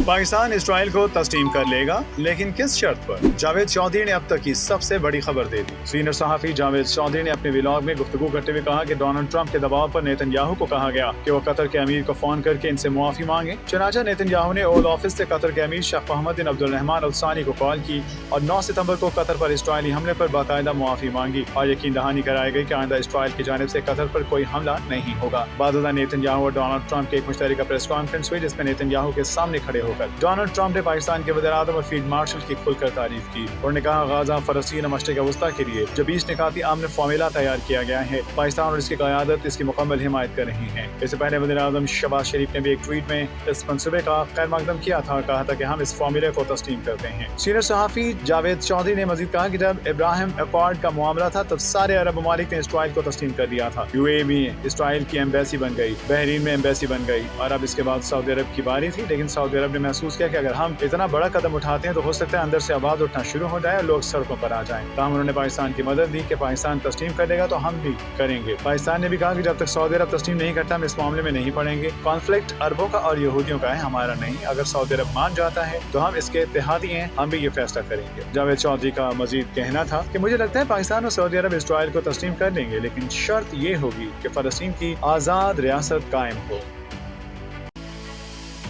Pakistan Israel को तस्लीम कर लेगा, लेकिन किस शर्त पर? जावेद चौधरी ने अब तक की सबसे बड़ी खबर दे दी। सीनियर सहाफ़ी जावेद चौधरी ने अपने व्लॉग में गुफ्तगू करते हुए कहा कि डोनाल्ड ट्रंप के दबाव पर नेतन्याहू को कहा गया कि वो कतर के अमीर को फोन करके इनसे मुआफी मांगे। चनाचा नेतन्याहू ने ओवल ऑफिस से कतर के अमीर शेख मोहम्मद बिन अब्दुल-रहमान अल सानी को कॉल की और 9 सितंबर को कतर पर इसराइली हमले पर बाकायदा मुआफी मांगी और यकीन दहानी कराई गई कि आइंदा इसराइल की जानिब से कतर पर कोई हमला नहीं होगा। बाद नेतन्याहू और डोनाल्ड ट्रंप की एक मुश्तरका प्रेस कॉन्फ्रेंस हुई, जिसमें नेतन्याहू के सामने खड़े होकर डोनाल्ड ट्रंप ने पाकिस्तान के वज़ीर-ए-आज़म और फील्ड मार्शल की खुलकर तारीफ की। उन्होंने कहा गाजा, फलस्तीन और मशरिक़ वस्ता के लिए जो 20 निकाती आमने फार्मूला तैयार किया गया है, पाकिस्तान और इसकी क़यादत इसकी मुकम्मल हिमायत कर रही है। इससे पहले वज़ीर-ए-आज़म शहबाज शरीफ ने भी एक ट्वीट में इस मंसूबे का खैर मकदम किया था और कहा था कि हम इस फार्मूले को तस्लीम करते हैं। सीनियर सहाफ़ी जावेद चौधरी ने मजीद कहा कि जब इब्राहिम अकॉर्ड का मामला था तब सारे अरब ममालिक ने इसराइल को तस्लीम कर दिया था। UAE में इसराइल की एम्बेसी बन गई, बहरीन में एम्बेसी बन गई और अब इसके बाद सऊदी अरब की बारी थी। लेकिन सऊदी अरब ने महसूस किया कि अगर हम इतना बड़ा कदम उठाते हैं तो हो सकता है अंदर से आवाज उठना शुरू हो जाए और लोग सड़कों पर आ जाएं। तमाम उन्होंने पाकिस्तान की मदद दी कि पाकिस्तान तस्लीम कर लेगा तो हम भी करेंगे। पाकिस्तान ने भी कहा कि जब तक सऊदी अरब तस्लीम नहीं करता हम इस मामले में नहीं पड़ेंगे। कॉन्फ्लिक्ट अरबों का और यहूदियों का है, हमारा नहीं। अगर सऊदी अरब मान जाता है तो हम इसके इत्तेहादी हैं, हम भी ये फैसला करेंगे। जावेद चौधरी का मजीद कहना था कि मुझे लगता है पाकिस्तान और सऊदी अरब इसराइल को तस्लीम कर लेंगे, लेकिन शर्त ये होगी कि फलस्तीन की आज़ाद रियासत कायम हो।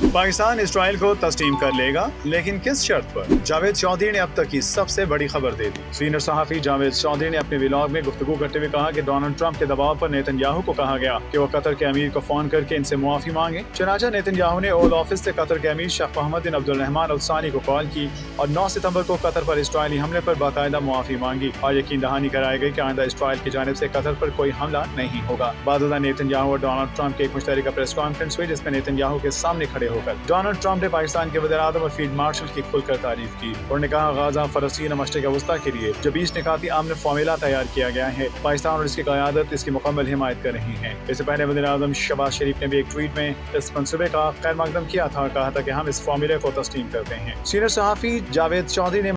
पाकिस्तान इसराइल को तस्लीम कर लेगा, लेकिन किस शर्त पर? जावेद चौधरी ने अब तक की सबसे बड़ी खबर दे दी। सीनियर सहाफ़ी जावेद चौधरी ने अपने व्लॉग में गुफ्तगू करते हुए कहा कि डोनाल्ड ट्रंप के दबाव पर नेतन्याहू को कहा गया कि वो कतर के अमीर को फोन करके इनसे मुआफी मांगे। चनाचा नेतन्याहू ने ओवल ऑफिस से कतर के अमीर शेख मोहम्मद बिन अब्दुल-रहमान अल सानी को कॉल की और 9 सितंबर को कतर पर इसराइली हमले पर बाकायदा मुआफी मांगी और यकीन दहानी कराई गई कि आइंदा इसराइल की जानिब से कतर पर कोई हमला नहीं होगा। बाद नेतन्याहू और डोनाल्ड ट्रंप की एक मुश्तरका प्रेस कॉन्फ्रेंस हुई, जिसमें नेतन्याहू के सामने खड़े होकर डोनाल्ड ट्रंप ने पाकिस्तान के वज़ीर-ए-आज़म और फील्ड मार्शल की खुलकर तारीफ की। उन्होंने कहा गाजा, फलस्तीन और मशरिक़ वस्ता के लिए जो 20 निकाती आमने फार्मूला तैयार किया गया है, पाकिस्तान और इसकी क़यादत इसकी मुकम्मल हिमायत कर रही है। इससे पहले वज़ीर-ए-आज़म शहबाज शरीफ ने भी एक ट्वीट में इस मंसूबे का खैर मकदम किया था और कहा था कि हम इस फार्मूले को तस्लीम करते हैं। सीनियर सहाफ़ी जावेद चौधरी ने